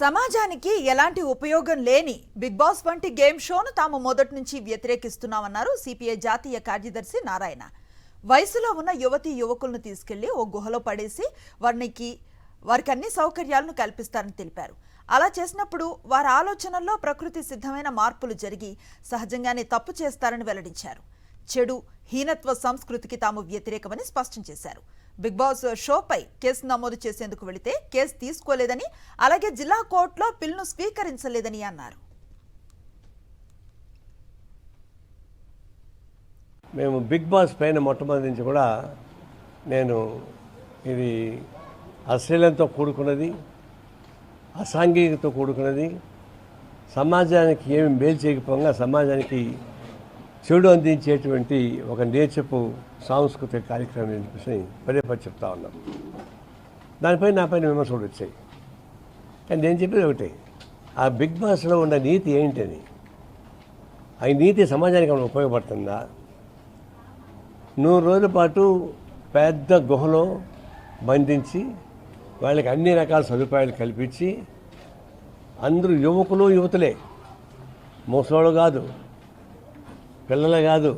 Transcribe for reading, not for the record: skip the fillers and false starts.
సమాజానికి ఎలాంటి ఉపయోగం లేని బిగ్ బాస్ వంటి గేమ్ షోను తాము మొదటి నుంచి వ్యతిరేకిస్తున్నామన్నారు సిపిఐ జాతీయ కార్యదర్శి నారాయణ. వయసులో ఉన్న యువతీ యువకులను తీసుకెళ్లి ఓ గుహలో పడేసి వారికి అన్ని సౌకర్యాలను కల్పిస్తారని తెలిపారు. అలా చేసినప్పుడు వారి ఆలోచనల్లో ప్రకృతి సిద్ధమైన మార్పులు జరిగి సహజంగానే తప్పు చేస్తారని వెల్లడించారు. చెడు హీనత్వ సంస్కృతికి తాము వ్యతిరేకమని స్పష్టం చేశారు. బిగ్ బాస్ షోపై కేసు నమోదు చేసేందుకు వెళితే కేసు తీసుకోలేదని, అలాగే జిల్లా కోర్టులో పిల్ను స్వీకరించలేదని అన్నారు. మేము బిగ్ బాస్ పైన మొట్టమొదటి నుంచి కూడా నేను ఇది అశ్లీలంతో కూడుకున్నది, అసాంఘికతో కూడుకున్నది, సమాజానికి ఏమి మేలు చేయకపోగా సమాజానికి చెడు అందించేటువంటి ఒక నేర్చపు సాంస్కృతిక కార్యక్రమం అని చెప్పేసి పదే చెప్తా ఉన్నాం. దానిపై నా పైన విమర్శలు వచ్చాయి. కానీ నేను చెప్పేది ఒకటే, ఆ బిగ్ బాస్లో ఉన్న నీతి ఏంటని, ఆ నీతి సమాజానికి ఏమైనా ఉపయోగపడుతుందా? 100 రోజుల పాటు పెద్ద గుహలో బంధించి వాళ్ళకి అన్ని రకాల సదుపాయాలు కల్పించి, అందరూ యువకులు యువతులే, ముసలోళ్ళు కాదు, పిల్లలు కాదు,